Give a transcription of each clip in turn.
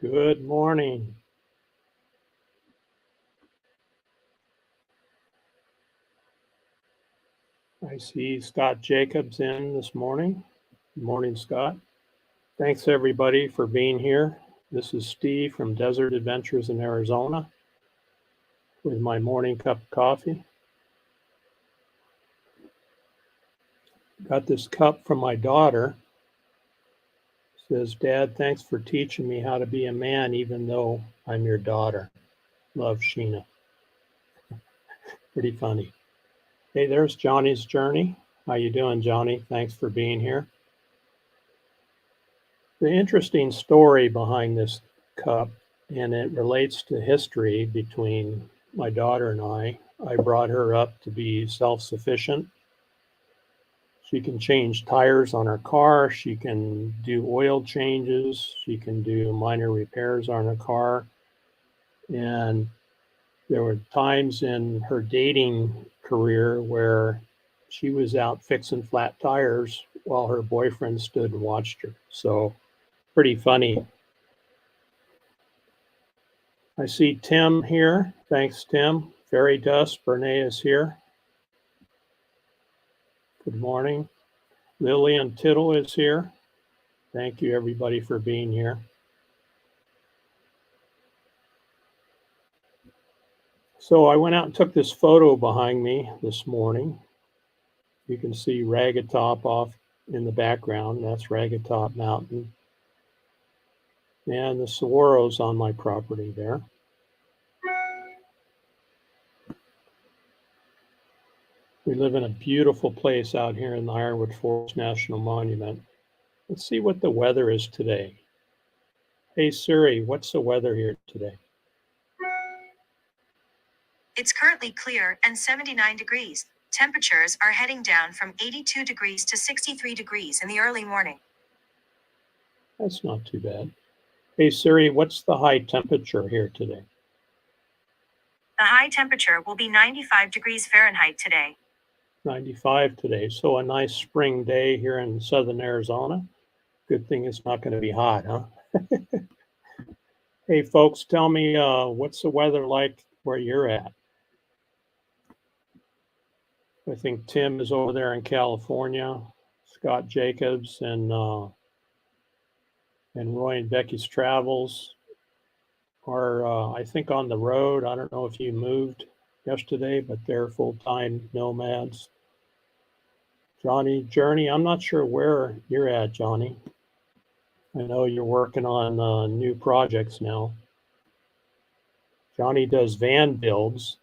Good morning. I see Scott Jacobs in this morning. Good morning, Scott. Thanks everybody for being here. This is Steve from Desert Adventures in Arizona with my morning cup of coffee. Got this cup from my daughter. Says, Dad, thanks for teaching me how to be a man even though I'm your daughter. Love, Sheena. Pretty funny. Hey, there's Johnny's Journey. How you doing, Johnny? Thanks for being here. The interesting story behind this cup, and it relates to history between my daughter and I brought her up to be self-sufficient. She can change tires on her car. She can do oil changes. She can do minor repairs on her car. And there were times in her dating career where she was out fixing flat tires while her boyfriend stood and watched her. So pretty funny. I see Tim here. Thanks, Tim. Fairy Dust, Bernays is here. Good morning. Lillian Tittle is here. Thank you, everybody, for being here. So I went out and took this photo behind me this morning. You can see Ragged Top off in the background. That's Ragged Top Mountain. And the saguaros on my property there. We live in a beautiful place out here in the Ironwood Forest National Monument. Let's see what the weather is today. Hey Siri, what's the weather here today? It's currently clear and 79 degrees. Temperatures are heading down from 82 degrees to 63 degrees in the early morning. That's not too bad. Hey Siri, what's the high temperature here today? The high temperature will be 95 degrees Fahrenheit today. 95 today, so a nice spring day here in southern Arizona. Good thing it's not going to be hot, huh? Hey folks, tell me what's the weather like where you're at? I think Tim is over there in California, Scott Jacobs and Roy and Becky's Travels are, I think, on the road. I don't know if you moved yesterday, but they're full-time nomads. Johnny Journey, I'm not sure where you're at, Johnny. I know you're working on new projects now. Johnny does van builds,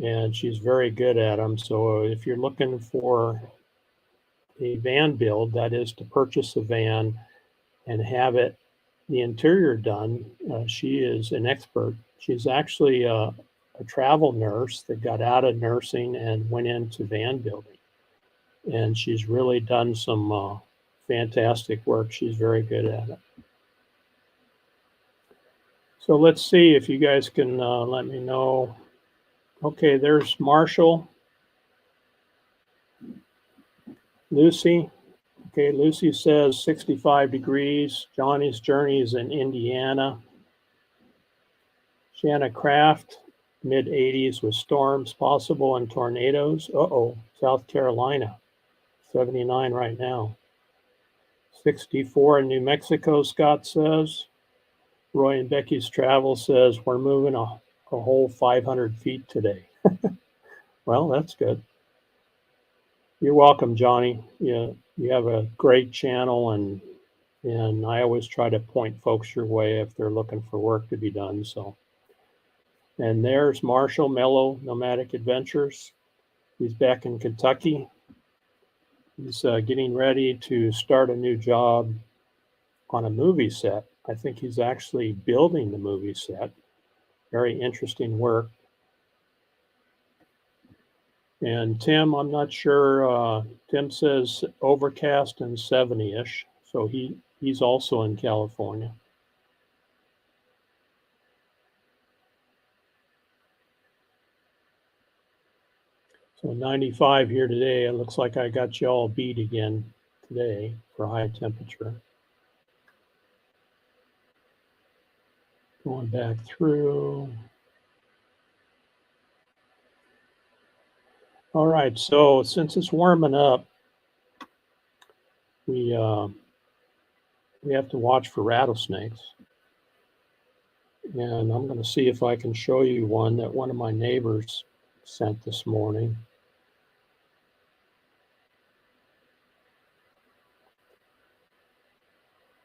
and she's very good at them. So if you're looking for a van build, that is to purchase a van and have it, the interior done, she is an expert. She's actually a travel nurse that got out of nursing and went into van building. And she's really done some fantastic work. She's very good at it. So let's see if you guys can let me know. Okay, there's Marshall. Lucy. Okay, Lucy says 65 degrees. Johnny's Journey is in Indiana. Shanna Craft, mid 80s with storms possible and tornadoes. Uh-oh, South Carolina, 79 right now. 64 in New Mexico, Scott says. Roy and Becky's Travel says we're moving a whole 500 feet today. Well, that's good. You're welcome, Johnny. You have a great channel, and I always try to point folks your way if they're looking for work to be done. So, and there's Marshall Mellow Nomadic Adventures. He's back in Kentucky. He's getting ready to start a new job on a movie set. I think he's actually building the movie set. Very interesting work. And Tim, I'm not sure. Tim says overcast and 70-ish. So he's also in California. So 95 here today. It looks like I got you all beat again today for high temperature. Going back through. All right, so since it's warming up, we have to watch for rattlesnakes. And I'm going to see if I can show you one that one of my neighbors sent this morning.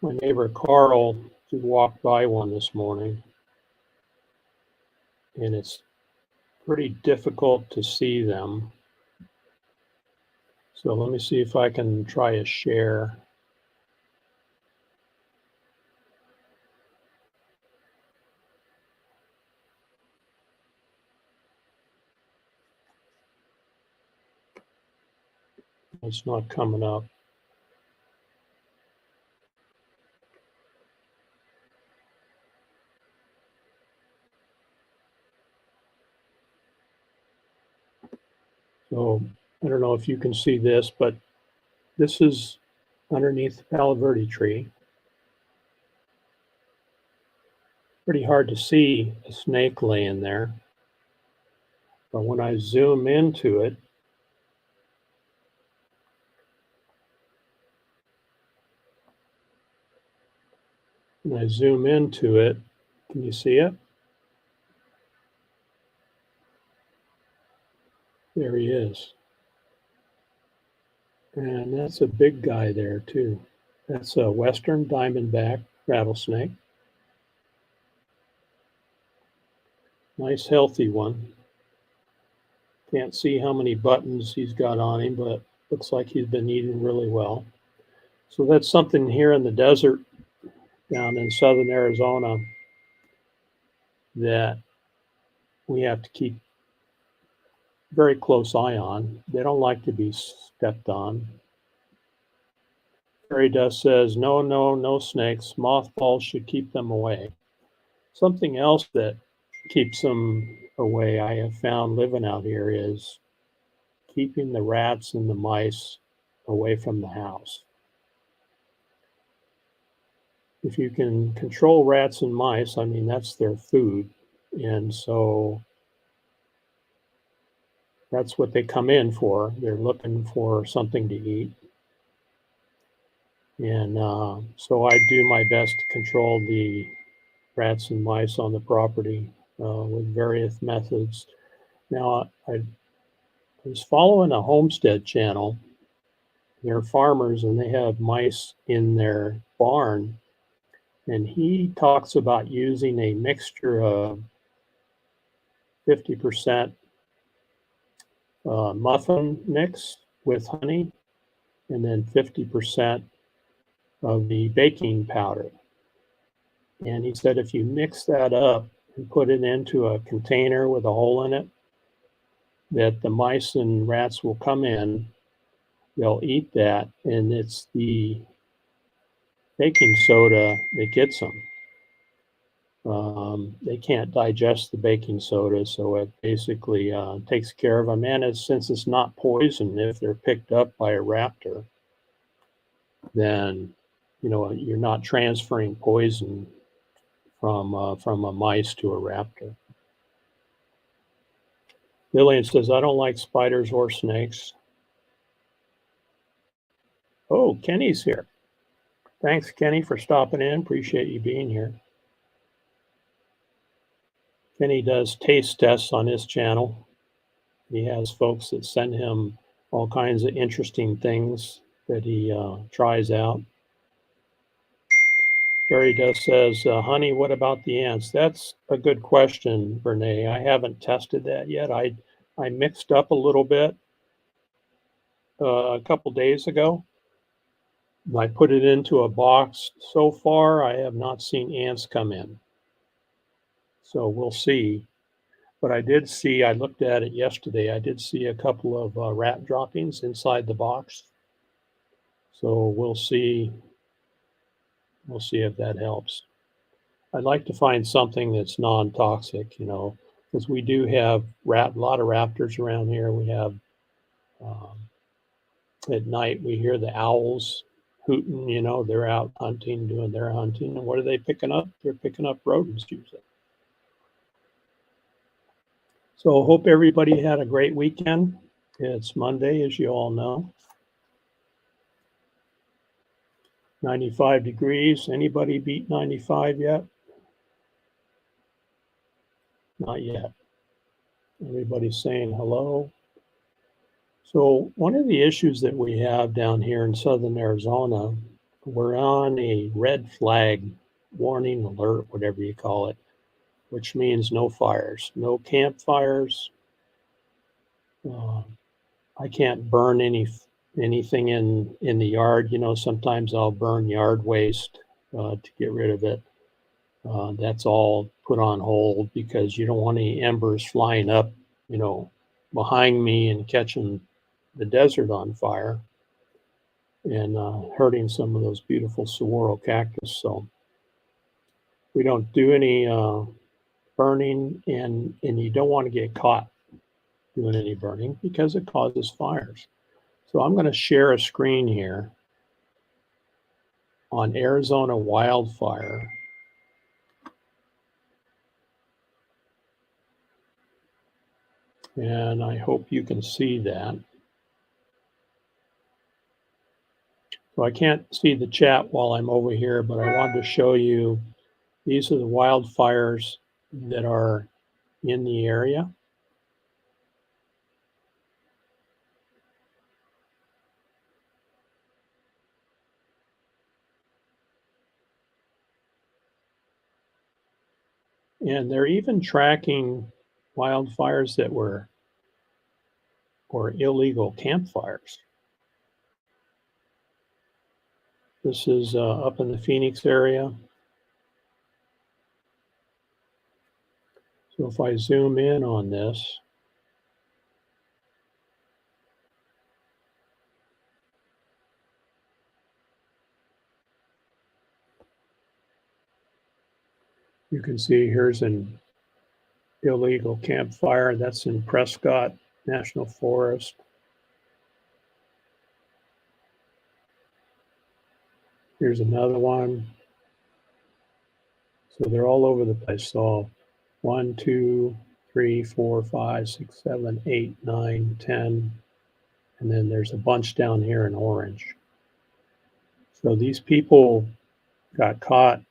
My neighbor Carl walked by one this morning, and it's pretty difficult to see them. So let me see if I can try a share. It's not coming up. So I don't know if you can see this, but this is underneath the Palo Verde tree. Pretty hard to see a snake laying there. But when I zoom into it, can you see it? There he is. And that's a big guy there too. That's a Western diamondback rattlesnake. Nice healthy one. Can't see how many buttons he's got on him, but looks like he's been eating really well. So that's something here in the desert down in southern Arizona that we have to keep very close eye on. They don't like to be stepped on. Fairy Dust says, no snakes. Mothballs should keep them away. Something else that keeps them away, I have found living out here, is keeping the rats and the mice away from the house. If you can control rats and mice, I mean, that's their food. And so that's what they come in for. They're looking for something to eat. And so I do my best to control the rats and mice on the property with various methods. Now, I was following a homestead channel. They're farmers and they have mice in their barn. And he talks about using a mixture of 50% muffin mix with honey, and then 50% of the baking powder. And he said if you mix that up and put it into a container with a hole in it, that the mice and rats will come in, they'll eat that, and it's the baking soda that gets them. They can't digest the baking soda, so it basically takes care of them. And since it's not poison, if they're picked up by a raptor, then you're not transferring poison from a mice to a raptor. Lillian says, I don't like spiders or snakes. Oh, Kenny's here. Thanks, Kenny, for stopping in. Appreciate you being here. Kenny does taste tests on his channel. He has folks that send him all kinds of interesting things that he tries out. Fairy Dust says, honey, what about the ants? That's a good question, Renee. I haven't tested that yet. I mixed up a little bit a couple days ago. I put it into a box. So far, I have not seen ants come in. So we'll see. But I did see, I looked at it yesterday, I did see a couple of rat droppings inside the box. So we'll see. We'll see if that helps. I'd like to find something that's non-toxic, because we do have a lot of raptors around here. We have, at night, we hear the owls hooting, you know, they're out hunting, doing their hunting. And what are they picking up? They're picking up rodents usually. So hope everybody had a great weekend. It's Monday, as you all know. 95 degrees. Anybody beat 95 yet? Not yet. Everybody's saying hello. So one of the issues that we have down here in southern Arizona, we're on a red flag warning alert, whatever you call it, which means no fires, no campfires. I can't burn anything in the yard. You know, sometimes I'll burn yard waste to get rid of it. That's all put on hold because you don't want any embers flying up, you know, behind me and catching the desert on fire and hurting some of those beautiful saguaro cactus. So we don't do any burning, and you don't want to get caught doing any burning because it causes fires. So I'm going to share a screen here on Arizona wildfire. And I hope you can see that. So I can't see the chat while I'm over here, but I wanted to show you, these are the wildfires that are in the area. And they're even tracking wildfires that were illegal campfires. This is up in the Phoenix area. So if I zoom in on this, you can see here's an illegal campfire. That's in Prescott National Forest. Here's another one. So they're all over the place. So 1, 2, 3, 4, 5, 6, 7, 8, 9, 10. And then there's a bunch down here in orange. So these people got caught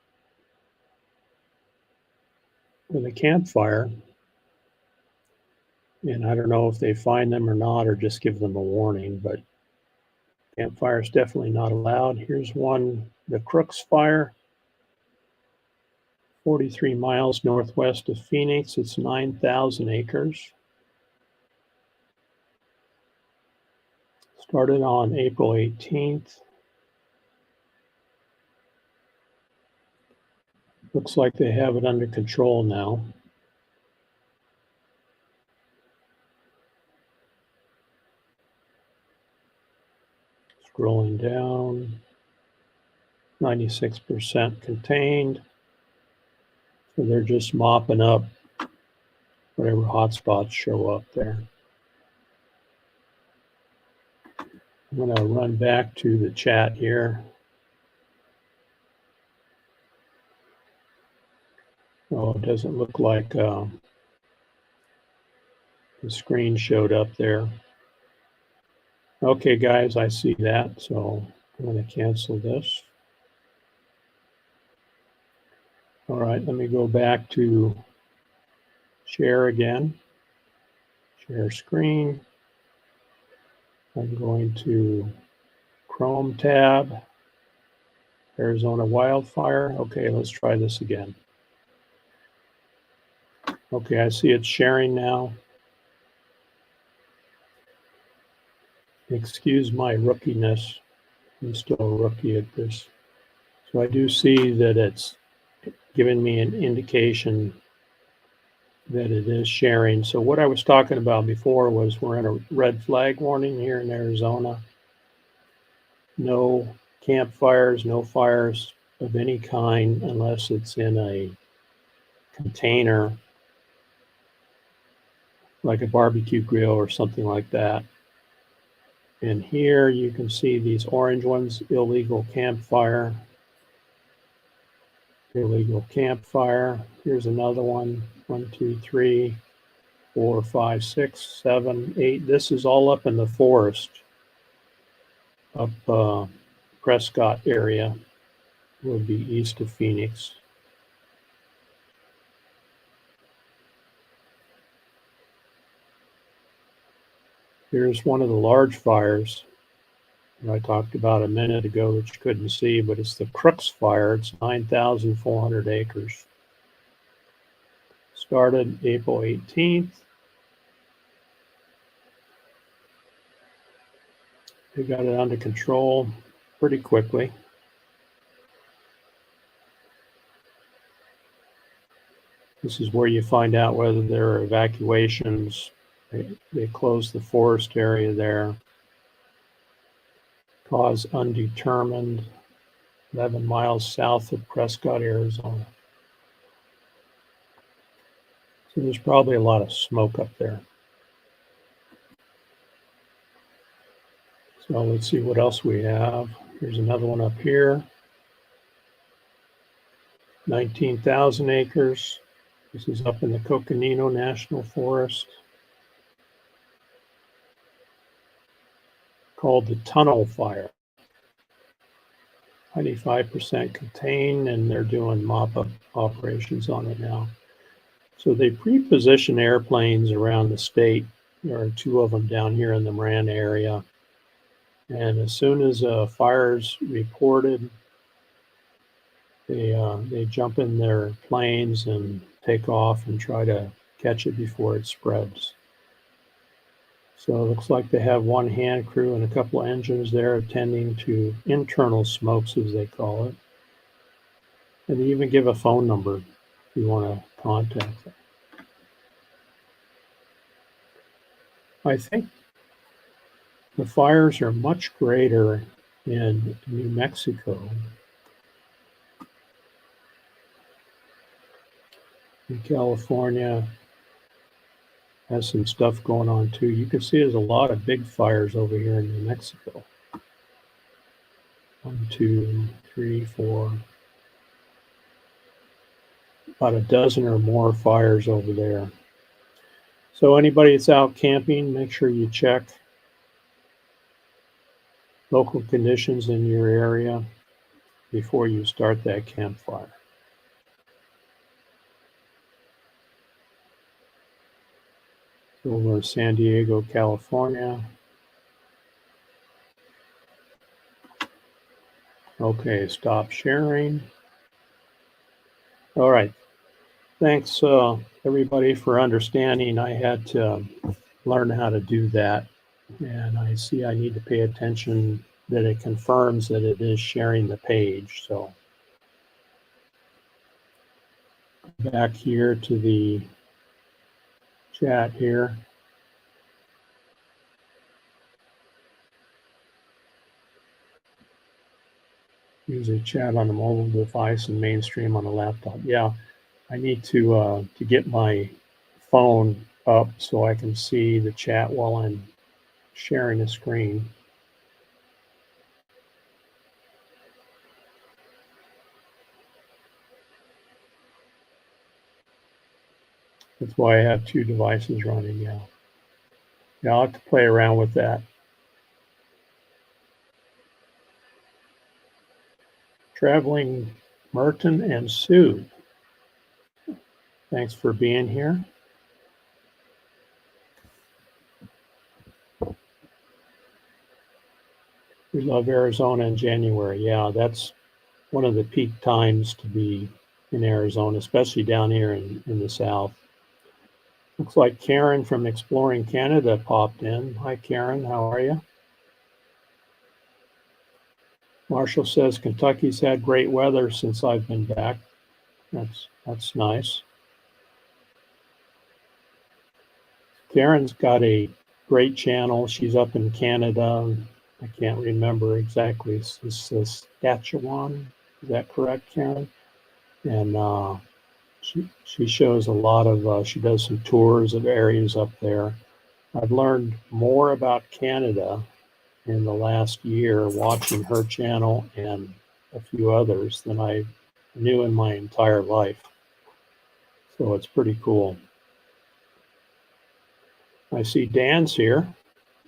with a campfire. And I don't know if they find them or not, or just give them a warning, but campfire is definitely not allowed. Here's one, the Crooks Fire, 43 miles northwest of Phoenix. It's 9,000 acres. Started on April 18th. Looks like they have it under control now. Scrolling down, 96% contained. So they're just mopping up whatever hotspots show up there. I'm going to run back to the chat here. Oh, it doesn't look like the screen showed up there. Okay, guys, I see that. So I'm going to cancel this. All right, let me go back to share again. Share screen. I'm going to Chrome tab, Arizona wildfire. Okay, let's try this again. Okay, I see it's sharing now. Excuse my rookiness. I'm still a rookie at this. So I do see that it's giving me an indication that it is sharing. So what I was talking about before was we're in a red flag warning here in Arizona. No campfires, no fires of any kind unless it's in a container like a barbecue grill or something like that. And here you can see these orange ones, illegal campfire. Illegal campfire. Here's another one. 1, 2, 3, 4, 5, 6, 7, 8. This is all up in the forest, up Prescott area, would be east of Phoenix. Here's one of the large fires that I talked about a minute ago, which you couldn't see, but it's the Crooks Fire. It's 9,400 acres. Started April 18th. They got it under control pretty quickly. This is where you find out whether there are evacuations. They closed the forest area there. Cause undetermined, 11 miles south of Prescott, Arizona. So there's probably a lot of smoke up there. So let's see what else we have. Here's another one up here. 19,000 acres. This is up in the Coconino National Forest. Called the Tunnel Fire. 95% contained, and they're doing mop-up operations on it now. So they pre-position airplanes around the state. There are 2 of them down here in the Marana area. And as soon as a fire's reported, they jump in their planes and take off and try to catch it before it spreads. So it looks like they have 1 hand crew and a couple of engines there attending to internal smokes, as they call it. And they even give a phone number if you want to contact them. I think the fires are much greater in New Mexico. In California has some stuff going on too. You can see there's a lot of big fires over here in New Mexico. 1, 2, 3, 4. About a dozen or more fires over there. So anybody that's out camping, make sure you check local conditions in your area before you start that campfire. Over in San Diego, California. Okay, stop sharing. All right. Thanks, everybody, for understanding. I had to learn how to do that. And I see I need to pay attention that it confirms that it is sharing the page. So back here to the chat here. Usually chat on a mobile device and mainstream on a laptop. Yeah, I need to get my phone up so I can see the chat while I'm sharing a screen. That's why I have 2 devices running now. Yeah, I'll have to play around with that. Traveling Merton and Sue. Thanks for being here. We love Arizona in January. Yeah, that's one of the peak times to be in Arizona, especially down here in the South. Looks like Karen from Exploring Canada popped in. Hi, Karen. How are you? Marshall says Kentucky's had great weather since I've been back. That's nice. Karen's got a great channel. She's up in Canada. I can't remember exactly. It's Saskatchewan. Is that correct, Karen? And she shows a lot of, she does some tours of areas up there. I've learned more about Canada in the last year watching her channel and a few others than I knew in my entire life. So it's pretty cool. I see Dan's here.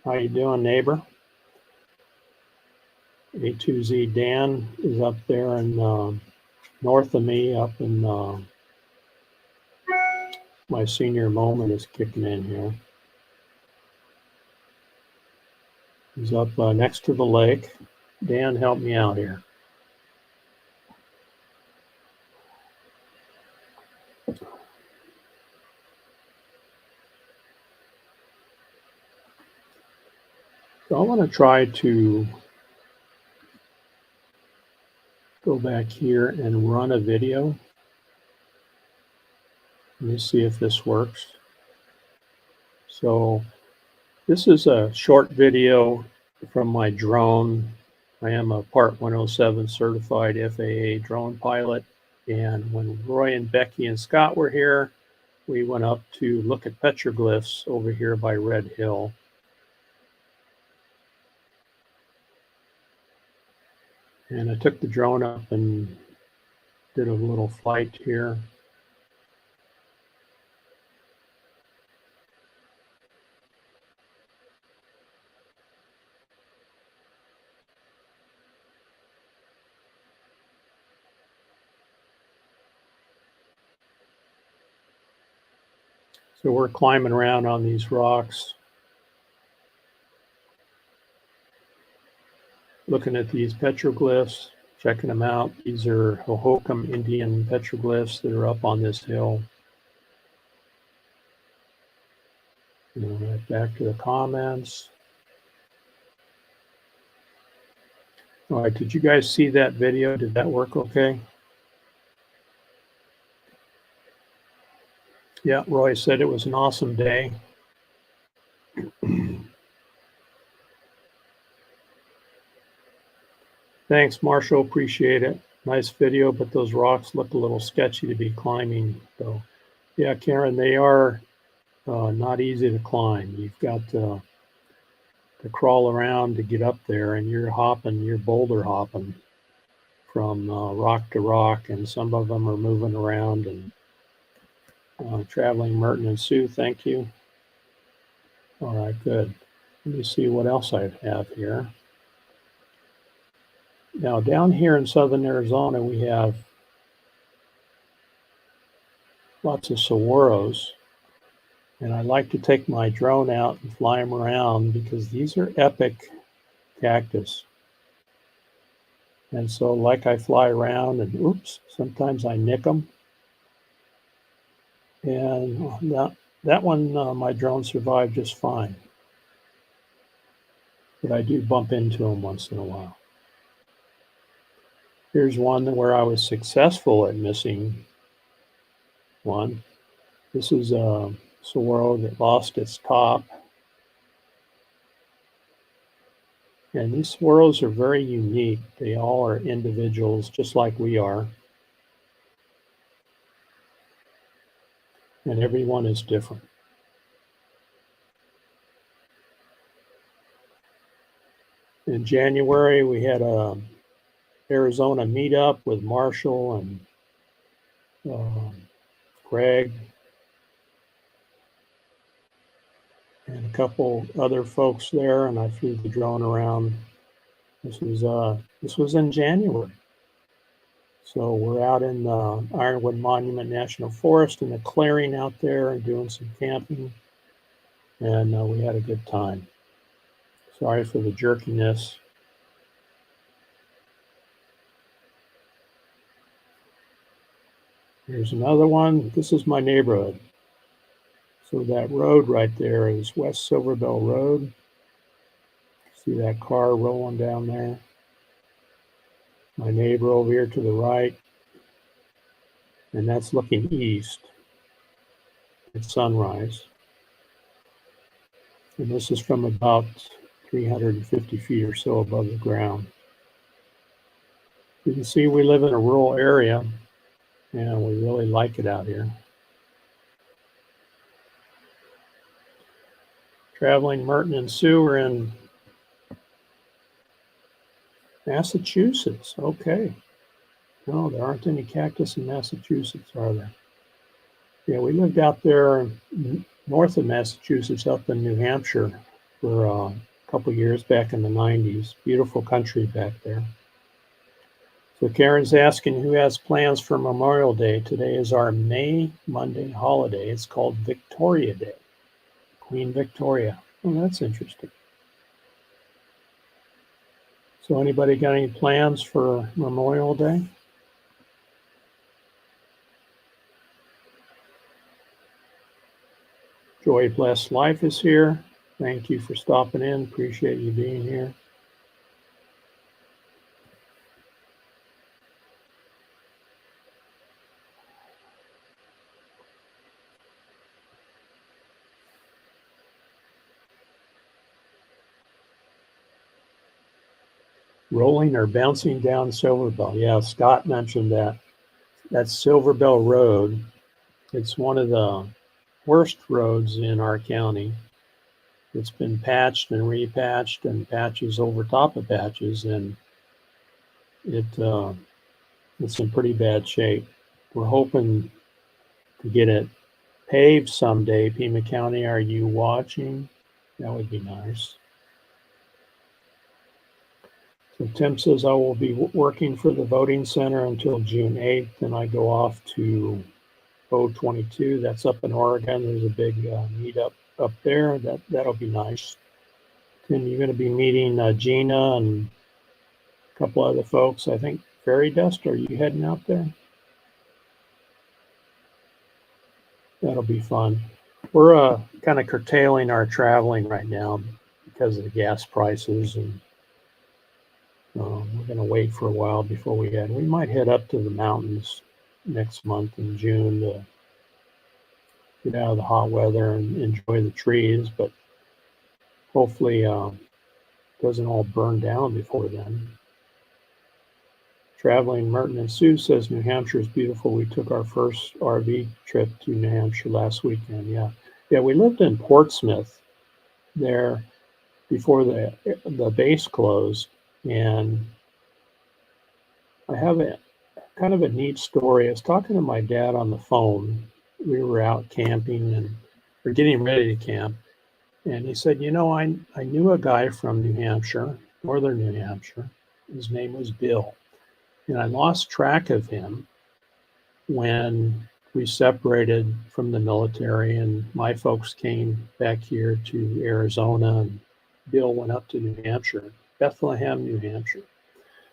How you doing, neighbor? A2Z Dan is up there in north of me, up in my senior moment is kicking in here. He's up next to the lake. Dan, help me out here. So I want to try to go back here and run a video. Let me see if this works. So this is a short video from my drone. I am a Part 107 certified FAA drone pilot. And when Roy and Becky and Scott were here, we went up to look at petroglyphs over here by Red Hill. And I took the drone up and did a little flight here. So we're climbing around on these rocks, looking at these petroglyphs, checking them out. These are Hohokam Indian petroglyphs that are up on this hill. Right back to the comments. All right, did you guys see that video? Did that work okay? Yeah, Roy said it was an awesome day. Thanks, Marshall. Appreciate it. Nice video, but those rocks look a little sketchy to be climbing, though. Yeah, Karen, they are not easy to climb. You've got to crawl around to get up there, and you're boulder hopping from rock to rock, and some of them are moving around. And Traveling Merton and Sue, thank you. All right, good. Let me see what else I have here. Now, down here in southern Arizona, we have lots of saguaros. And I like to take my drone out and fly them around because these are epic cactus. And so like I fly around and oops, sometimes I nick them. And that one, my drone survived just fine. But I do bump into them once in a while. Here's one where I was successful at missing one. This is a saguaro that lost its top. And these saguaros are very unique. They all are individuals, just like we are. And everyone is different. In January, we had a Arizona meetup with Marshall and Greg and a couple other folks there, and I flew the drone around. This was in January. So we're out in Ironwood Monument National Forest in the clearing out there and doing some camping, and we had a good time. Sorry for the jerkiness. Here's another one. This is my neighborhood. So that road right there is West Silverbell Road. See that car rolling down there? My neighbor over here to the right. And that's looking east at sunrise. And this is from about 350 feet or so above the ground. You can see we live in a rural area and we really like it out here. Traveling Merton and Sue are in Massachusetts, okay. No, there aren't any cactus in Massachusetts, are there? Yeah, we lived out there north of Massachusetts, up in New Hampshire for a couple years back in the 90s. Beautiful country back there. So Karen's asking who has plans for Memorial Day. Today is our May Monday holiday. It's called Victoria Day. Queen Victoria. Oh, that's interesting. So anybody got any plans for Memorial Day? Joy Blessed Life is here. Thank you for stopping in. Appreciate you being here. Rolling or bouncing down Silverbell. Yeah, Scott mentioned that. That's Silverbell Road. It's one of the worst roads in our county. It's been patched and repatched and patches over top of patches, and it's in pretty bad shape. We're hoping to get it paved someday. Pima County, are you watching? That would be nice. So Tim says I will be working for the voting center until June 8th, and I go off to O22. That's up in Oregon. There's a big meetup up there. That'll be nice. Tim, you're going to be meeting Gina and a couple other folks. I think Fairy Dust. Are you heading out there? That'll be fun. We're kind of curtailing our traveling right now because of the gas prices, and we're going to wait for a while before we head. We might head up to the mountains next month in June to get out of the hot weather and enjoy the trees, but hopefully it doesn't all burn down before then. Traveling Merton and Sue says New Hampshire is beautiful. We took our first RV trip to New Hampshire last weekend. Yeah, we lived in Portsmouth there before the base closed, and I have a kind of a neat story. I was talking to my dad on the phone. We were out camping and we're getting ready to camp, and he said, I knew a guy from New Hampshire, northern New Hampshire. His name was Bill. And I lost track of him when we separated from the military and my folks came back here to Arizona, and Bill went up to New Hampshire, Bethlehem, New Hampshire.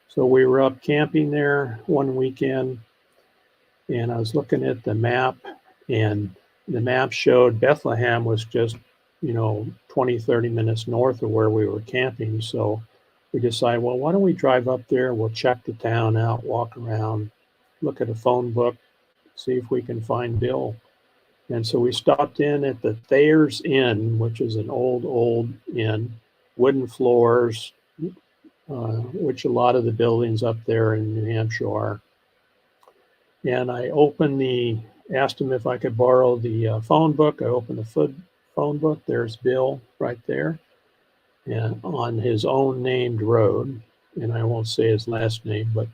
So we were up camping there one weekend, and I was looking at the map, and the map showed Bethlehem was just, 20, 30 minutes north of where we were camping. So we decided, well, why don't we drive up there? We'll check the town out, walk around, look at a phone book, see if we can find Bill. And so we stopped in at the Thayer's Inn, which is an old inn, wooden floors, which a lot of the buildings up there in New Hampshire are. And I asked him if I could borrow the phone book. I opened the phone book. There's Bill right there, and on his own named road, and I won't say his last name, but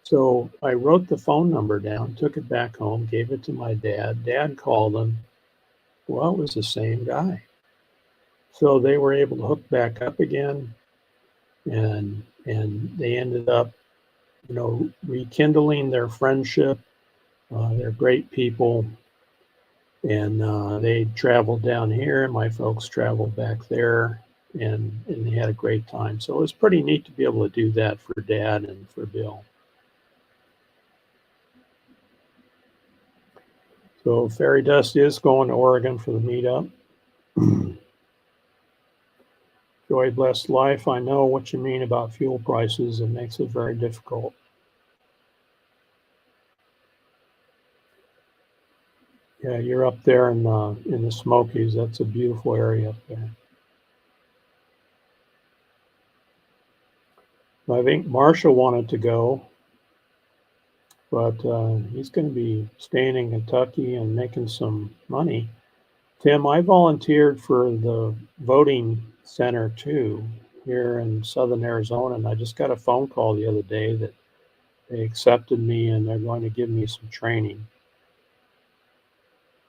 so I wrote the phone number down, took it back home, gave it to my dad. Dad called him. Well, it was the same guy. So they were able to hook back up again, and they ended up, rekindling their friendship. They're great people, and they traveled down here, and my folks traveled back there. And they had a great time. So it was pretty neat to be able to do that for Dad and for Bill. So Fairy Dust is going to Oregon for the meetup. Joy Blessed Life, I know what you mean about fuel prices. It makes it very difficult. Yeah, you're up there in the Smokies. That's a beautiful area up there. I think Marshall wanted to go, but he's going to be staying in Kentucky and making some money. Tim, I volunteered for the voting center too. here in southern Arizona, and I just got a phone call the other day that they accepted me and they're going to give me some training.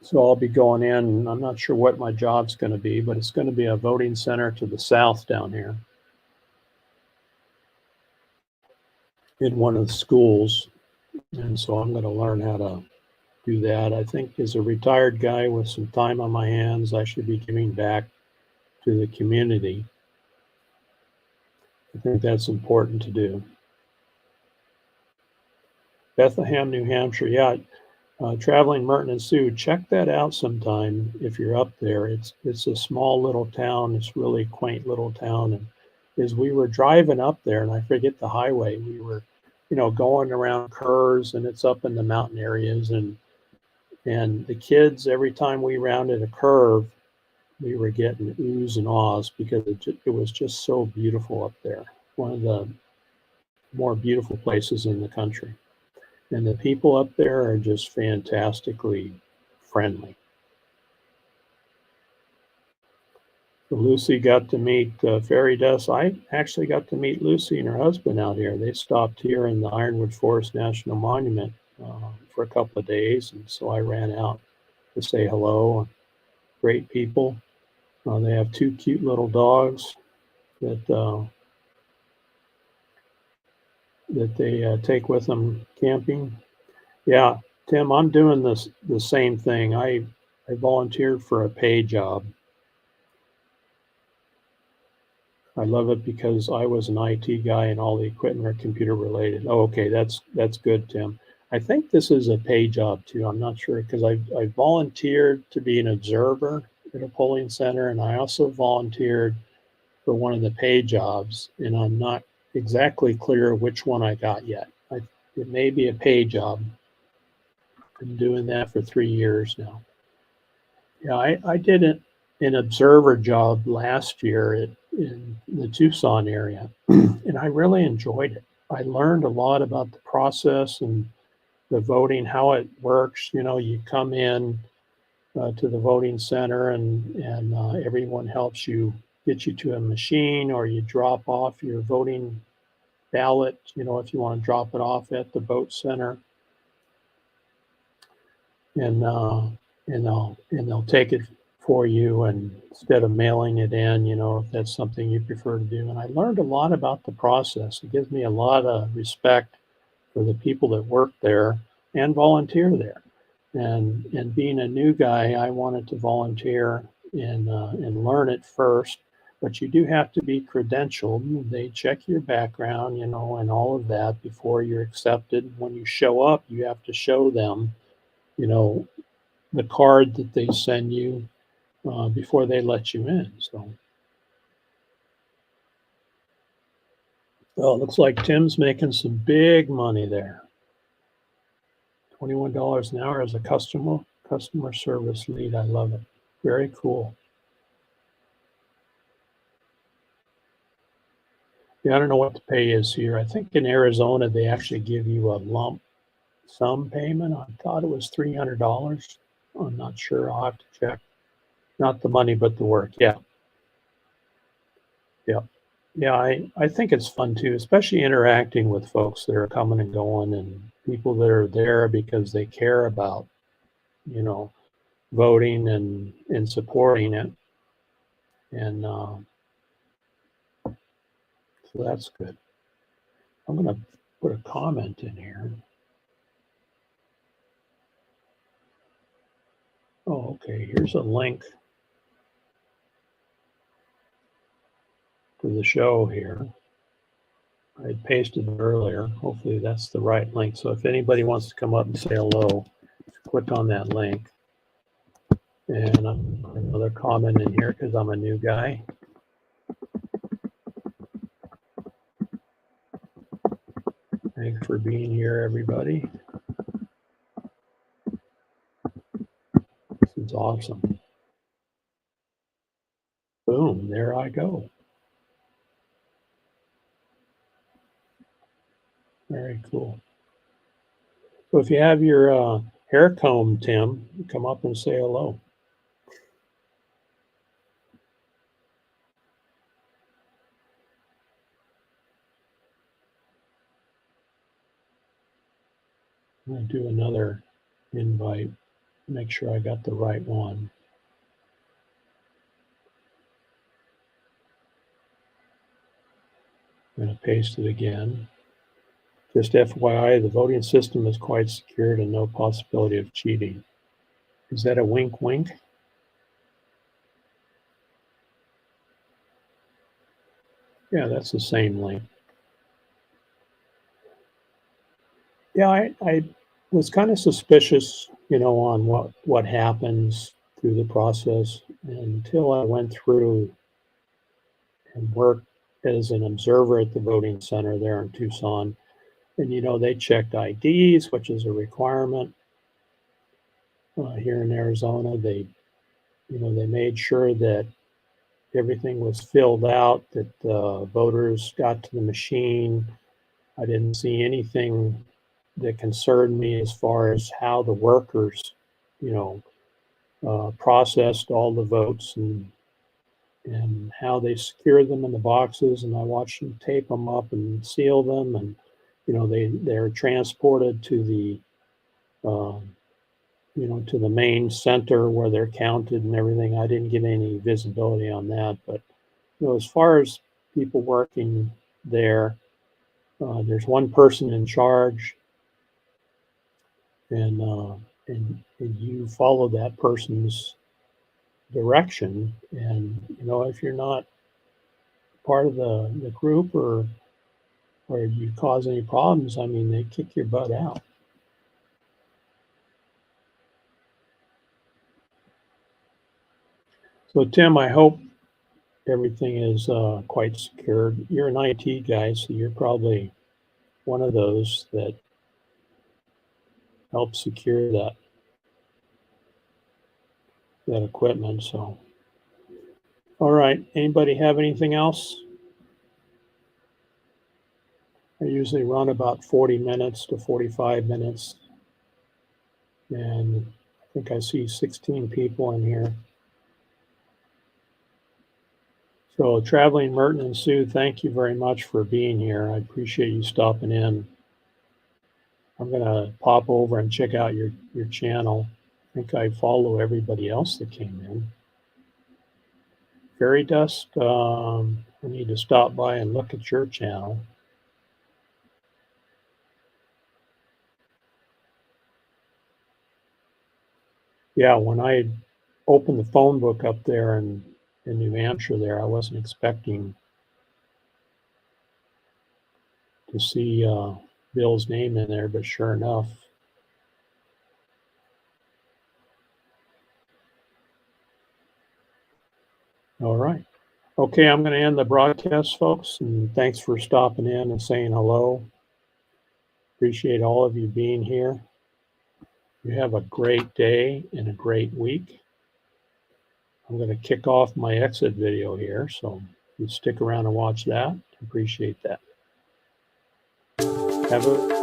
So I'll be going in. I'm not sure what my job's going to be, but it's going to be a voting center to the south down here in one of the schools. And so I'm going to learn how to do that. I think as a retired guy with some time on my hands, I should be giving back to the community. I think that's important to do. Bethlehem, New Hampshire. Yeah, Traveling Merton and Sue. Check that out sometime if you're up there. It's a small little town. It's really quaint little town. And as we were driving up there, and I forget the highway, we were, going around curves, and it's up in the mountain areas, and the kids, every time we rounded a curve, we were getting oohs and ahs because it was just so beautiful up there. One of the more beautiful places in the country. And the people up there are just fantastically friendly. So Lucy got to meet Fairy Dust. I actually got to meet Lucy and her husband out here. They stopped here in the Ironwood Forest National Monument for a couple of days. And so I ran out to say hello. Great people. They have two cute little dogs that they take with them camping. Yeah, Tim, I'm doing the same thing. I volunteered for a paid job. I love it because I was an IT guy and all the equipment are computer related. Oh, okay, that's good, Tim. I think this is a paid job too. I'm not sure because I volunteered to be an observer at a polling center, and I also volunteered for one of the paid jobs, and I'm not exactly clear which one I got yet. It may be a paid job. Been doing that for 3 years now. Yeah, I did an observer job last year in the Tucson area, and I really enjoyed it. I learned a lot about the process and the voting, how it works. You come in to the voting center, and everyone helps you get you to a machine, or you drop off your voting ballot. If you want to drop it off at the vote center. And they'll take it for you, and instead of mailing it in, if that's something you prefer to do. And I learned a lot about the process. It gives me a lot of respect for the people that work there and volunteer there. And being a new guy, I wanted to volunteer and learn it first. But you do have to be credentialed. They check your background, and all of that before you're accepted. When you show up, you have to show them the card that they send you before they let you in. So, well, it looks like Tim's making some big money there. $21 an hour as a customer service lead. I love it. Very cool. Yeah, I don't know what the pay is here. I think in Arizona they actually give you a lump sum payment. I thought it was $300. I'm not sure. I'll have to check. Not the money, but the work. Yeah. Yeah, I think it's fun too, especially interacting with folks that are coming and going, and people that are there because they care about, voting and supporting it. And so that's good. I'm going to put a comment in here. Oh, okay. Here's a link to the show here. I pasted it earlier. Hopefully that's the right link. So if anybody wants to come up and say hello, click on that link. And I'm putting another comment in here because I'm a new guy. Thanks for being here, everybody. This is awesome. Boom, there I go. Very cool. So if you have your hair combed, Tim, come up and say hello. I'm going to do another invite, make sure I got the right one. I'm going to paste it again. Just FYI, the voting system is quite secured and no possibility of cheating. Is that a wink wink? Yeah, that's the same link. Yeah, I was kind of suspicious, on what happens through the process until I went through and worked as an observer at the voting center there in Tucson. And, they checked IDs, which is a requirement here in Arizona. They made sure that everything was filled out, that voters got to the machine. I didn't see anything that concerned me as far as how the workers, processed all the votes and how they secured them in the boxes. And I watched them tape them up and seal them, and they're transported to the to the main center where they're counted and everything. I didn't get any visibility on that, but as far as people working there, there's one person in charge, and you follow that person's direction. And if you're not part of the group or you cause any problems, I mean, they kick your butt out. So Tim, I hope everything is quite secure. You're an IT guy, so you're probably one of those that help secure that equipment. So, all right. Anybody have anything else? I usually run about 40 minutes to 45 minutes. And I think I see 16 people in here. So Traveling Merton and Sue, thank you very much for being here. I appreciate you stopping in. I'm going to pop over and check out your channel. I think I follow everybody else that came in. Fairy Dust, I need to stop by and look at your channel. Yeah, when I opened the phone book up there in New Hampshire there, I wasn't expecting to see Bill's name in there, but sure enough. All right. Okay, I'm going to end the broadcast, folks, and thanks for stopping in and saying hello. Appreciate all of you being here. You have a great day and a great week. I'm going to kick off my exit video here, so you stick around and watch that. Appreciate that. Have a